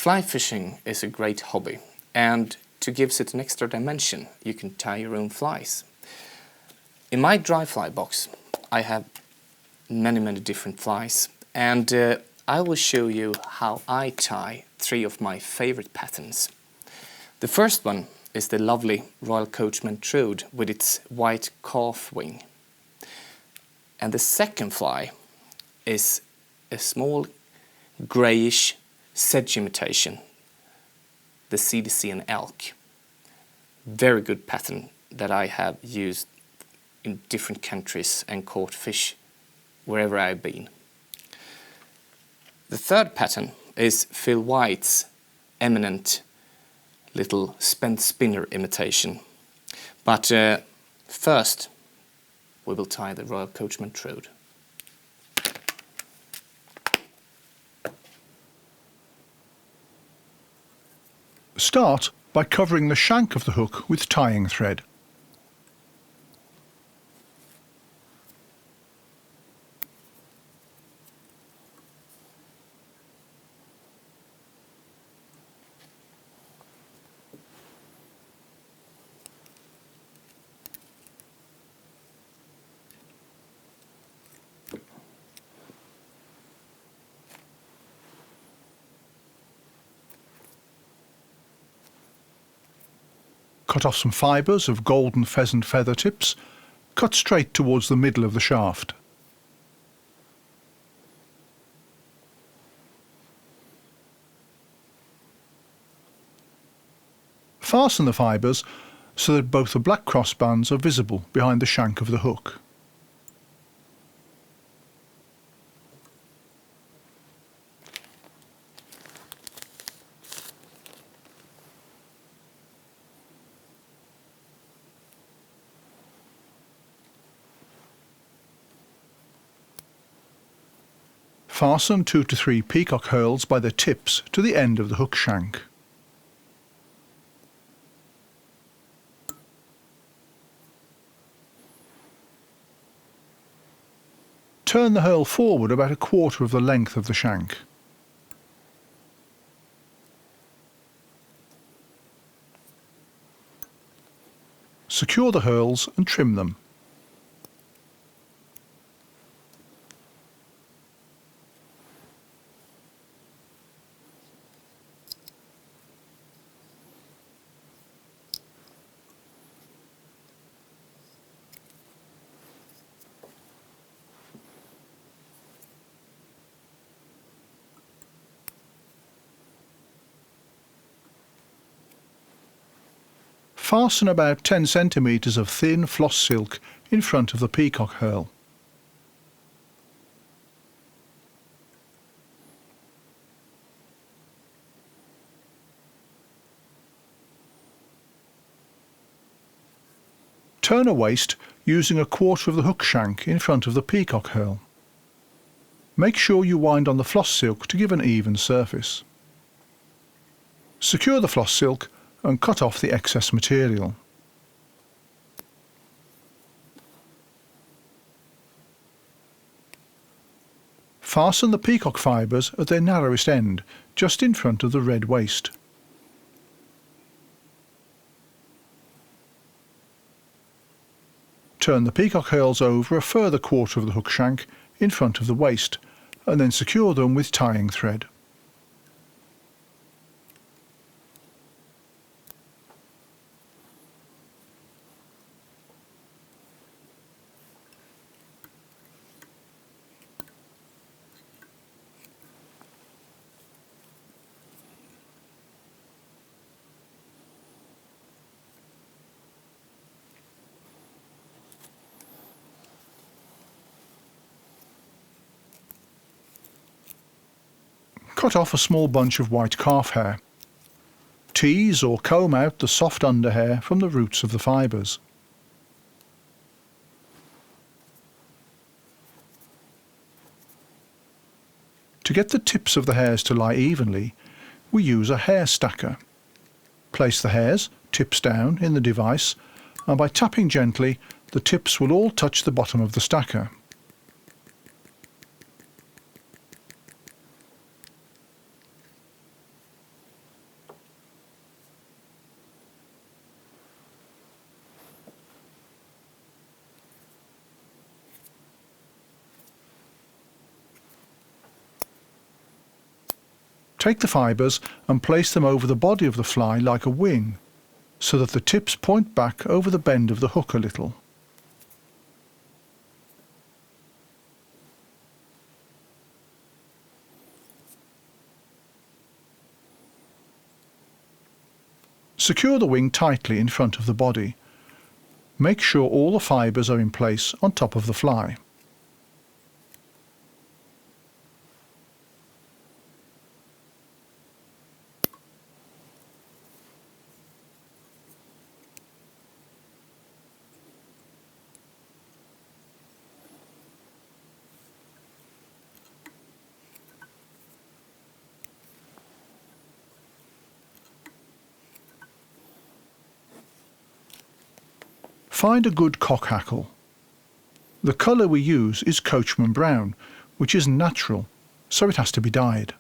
Fly fishing is a great hobby, and to give it an extra dimension, you can tie your own flies. In my dry fly box, I have many different flies, and I will show you how I tie 3 of my favorite patterns. The first one is the lovely Royal Coachman Trude with its white calf wing. And the second fly is a small greyish sedge imitation, the CDC and elk. Very good pattern that I have used in different countries and caught fish wherever I've been. The third pattern is Phil White's eminent little spent spinner imitation. But first we will tie the Royal Coachman Trude. Start by covering the shank of the hook with tying thread. Cut off some fibres of golden pheasant feather tips, cut straight towards the middle of the shaft. Fasten the fibres so that both the black crossbands are visible behind the shank of the hook. Fasten 2 to 3 peacock herls by their tips to the end of the hook shank. Turn the herl forward about 1/4 of the length of the shank. Secure the herls and trim them. Fasten about 10 centimetres of thin floss silk in front of the peacock herl. Turn a waist using 1/4 of the hook shank in front of the peacock herl. Make sure you wind on the floss silk to give an even surface. Secure the floss silk and cut off the excess material. Fasten the peacock fibres at their narrowest end, just in front of the red waist. Turn the peacock herls over a further 1/4 of the hook shank in front of the waist, and then secure them with tying thread. Cut off a small bunch of white calf hair. Tease or comb out the soft underhair from the roots of the fibres. To get the tips of the hairs to lie evenly, we use a hair stacker. Place the hairs, tips down, in the device, and by tapping gently, the tips will all touch the bottom of the stacker. Take the fibres and place them over the body of the fly like a wing, so that the tips point back over the bend of the hook a little. Secure the wing tightly in front of the body. Make sure all the fibres are in place on top of the fly. Find a good cock hackle. The colour we use is coachman brown, which is natural, so it has to be dyed.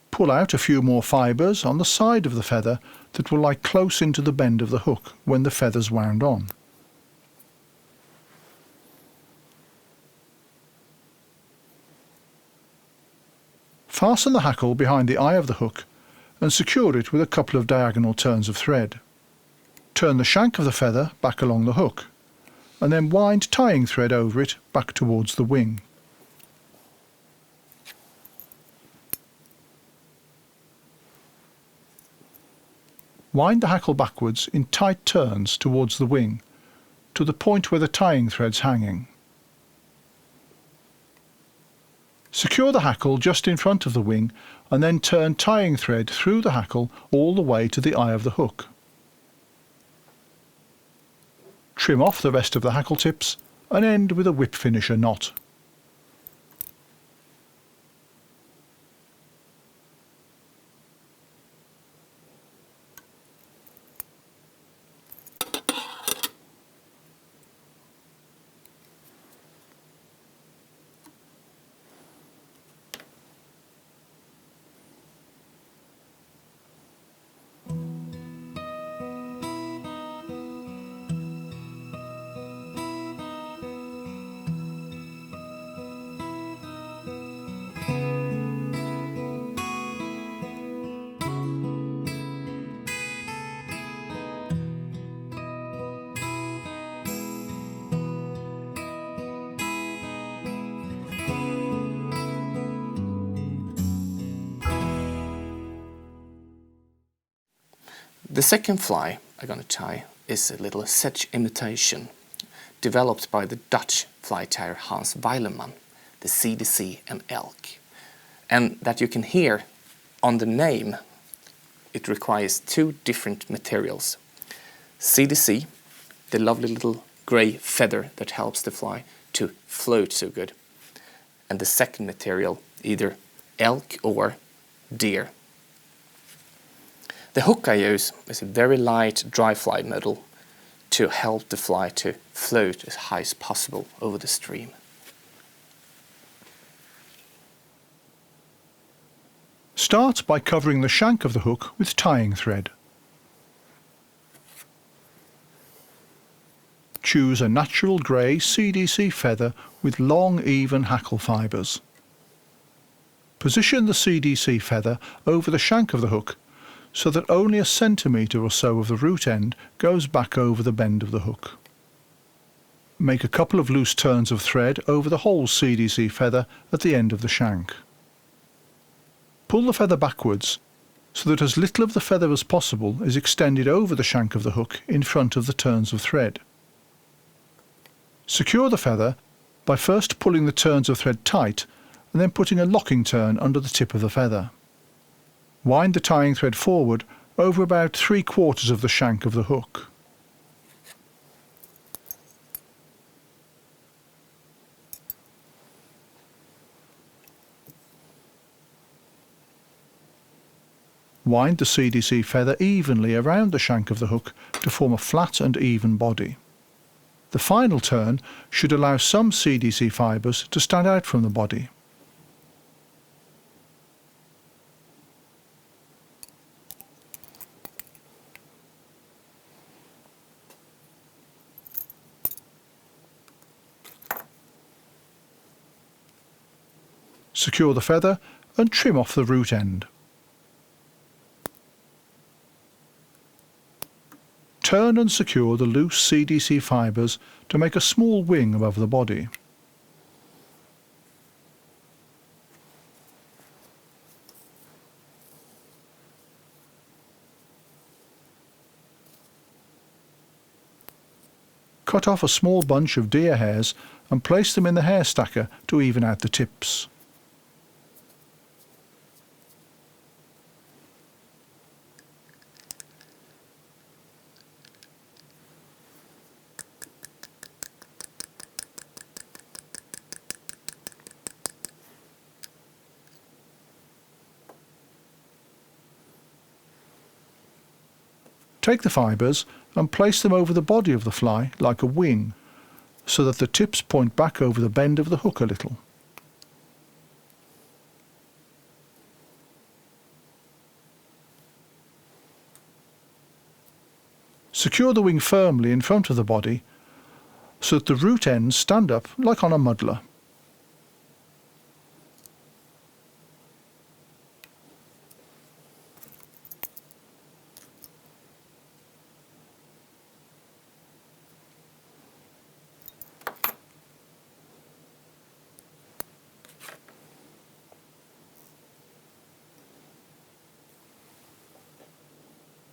Pull out a few more fibres on the side of the feather that will lie close into the bend of the hook when the feather's wound on. Fasten the hackle behind the eye of the hook and secure it with a couple of diagonal turns of thread. Turn the shank of the feather back along the hook and then wind tying thread over it back towards the wing. Wind the hackle backwards in tight turns towards the wing, to the point where the tying thread's hanging. Secure the hackle just in front of the wing and then turn tying thread through the hackle all the way to the eye of the hook. Trim off the rest of the hackle tips and end with a whip finisher knot. The second fly I'm going to tie is a little sedge imitation developed by the Dutch fly tyer Hans Weilemann, the CDC and elk. And that you can hear on the name, it requires two different materials. CDC, the lovely little grey feather that helps the fly to float so good. And the second material, either elk or deer. The hook I use is a very light dry fly metal to help the fly to float as high as possible over the stream. Start by covering the shank of the hook with tying thread. Choose a natural grey CDC feather with long even hackle fibres. Position the CDC feather over the shank of the hook so that only a centimetre or so of the root end goes back over the bend of the hook. Make a couple of loose turns of thread over the whole CDC feather at the end of the shank. Pull the feather backwards so that as little of the feather as possible is extended over the shank of the hook in front of the turns of thread. Secure the feather by first pulling the turns of thread tight and then putting a locking turn under the tip of the feather. Wind the tying thread forward over about 3/4 of the shank of the hook. Wind the CDC feather evenly around the shank of the hook to form a flat and even body. The final turn should allow some CDC fibres to stand out from the body. Secure the feather and trim off the root end. Turn and secure the loose CDC fibres to make a small wing above the body. Cut off a small bunch of deer hairs and place them in the hair stacker to even out the tips. Take the fibres and place them over the body of the fly like a wing, so that the tips point back over the bend of the hook a little. Secure the wing firmly in front of the body so that the root ends stand up like on a muddler.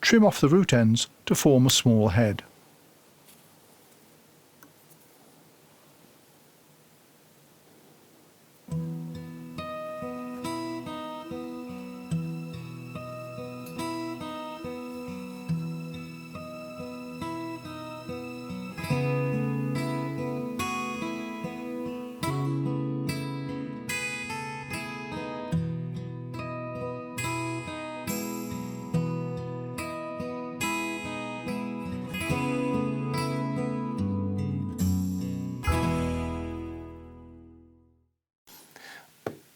Trim off the root ends to form a small head.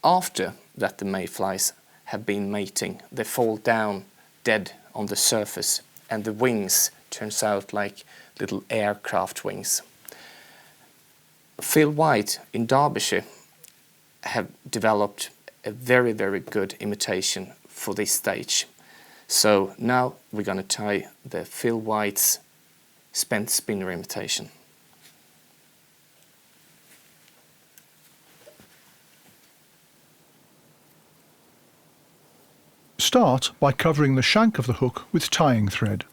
After that the mayflies have been mating, they fall down dead on the surface and the wings turns out like little aircraft wings. Phil White in Derbyshire have developed a very, very good imitation for this stage. So now we're going to tie the Phil White's spent spinner imitation. Start by covering the shank of the hook with tying thread.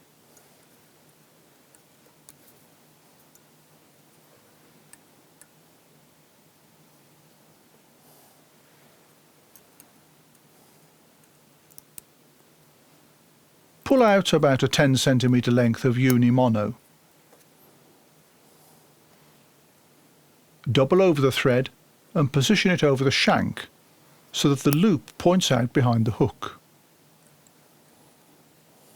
Pull out about a 10 cm length of uni-mono. Double over the thread and position it over the shank so that the loop points out behind the hook.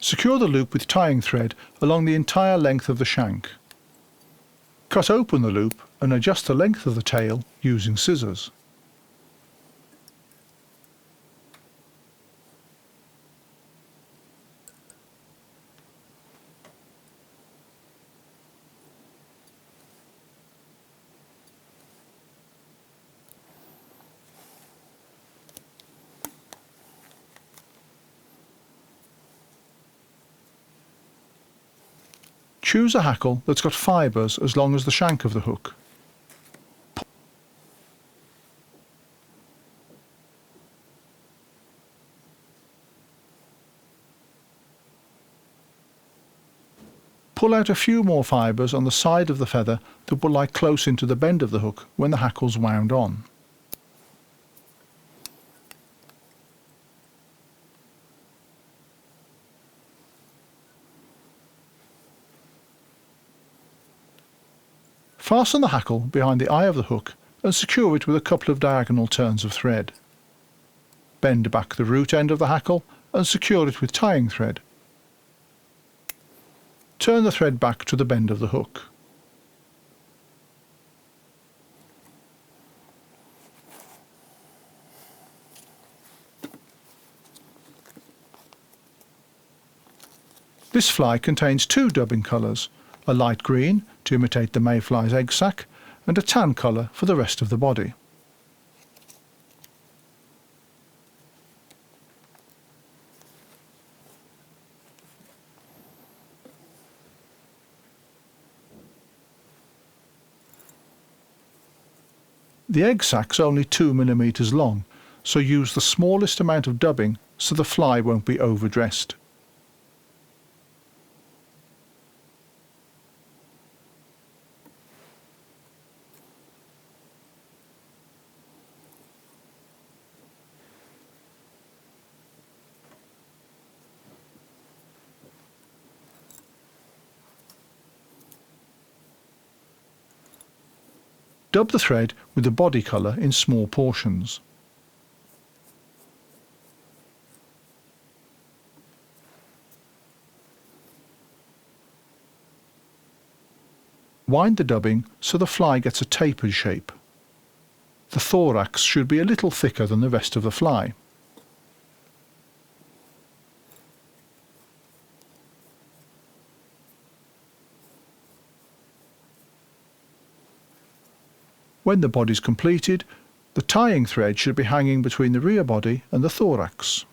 Secure the loop with tying thread along the entire length of the shank. Cut open the loop and adjust the length of the tail using scissors. Choose a hackle that's got fibres as long as the shank of the hook. Pull out a few more fibres on the side of the feather that will lie close into the bend of the hook when the hackle's wound on. Fasten the hackle behind the eye of the hook and secure it with a couple of diagonal turns of thread. Bend back the root end of the hackle and secure it with tying thread. Turn the thread back to the bend of the hook. This fly contains two dubbing colours, a light green to imitate the mayfly's egg sac and a tan colour for the rest of the body. The egg sack's only 2 mm long, so use the smallest amount of dubbing so the fly won't be overdressed. Dub the thread with the body colour in small portions. Wind the dubbing so the fly gets a tapered shape. The thorax should be a little thicker than the rest of the fly. When the body is completed, the tying thread should be hanging between the rear body and the thorax.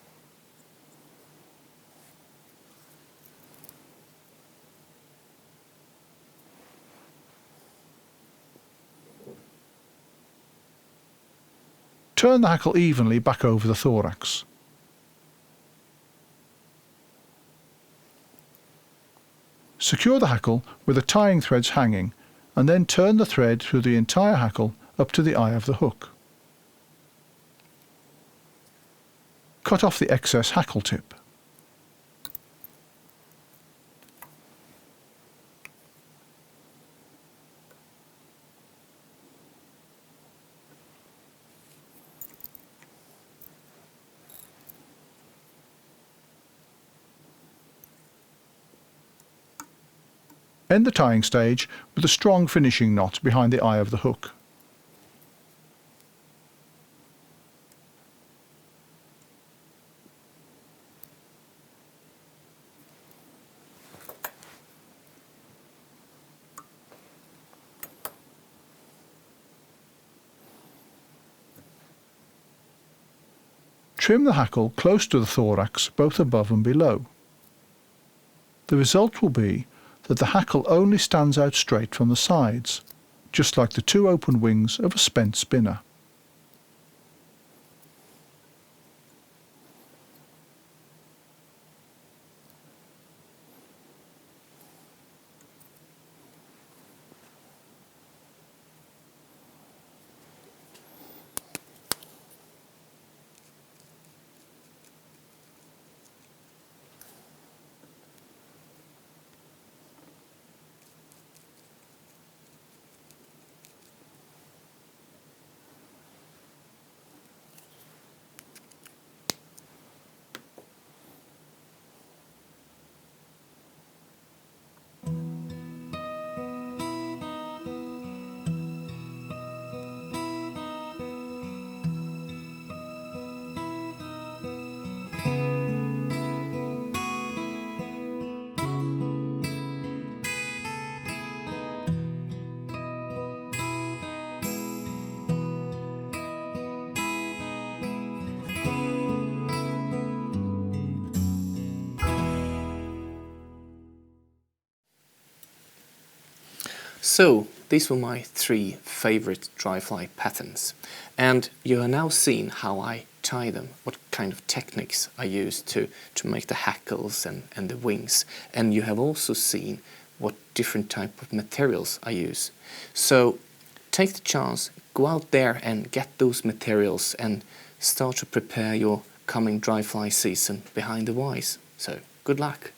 Turn the hackle evenly back over the thorax. Secure the hackle with the tying threads hanging, and then turn the thread through the entire hackle up to the eye of the hook. Cut off the excess hackle tip. End the tying stage with a strong finishing knot behind the eye of the hook. Trim the hackle close to the thorax, both above and below. The result will be that the hackle only stands out straight from the sides, just like the two open wings of a spent spinner. So, these were my 3 favorite dry fly patterns, and you have now seen how I tie them, what kind of techniques I use to make the hackles and the wings, and you have also seen what different type of materials I use. So take the chance, go out there and get those materials and start to prepare your coming dry fly season behind the wires. So good luck!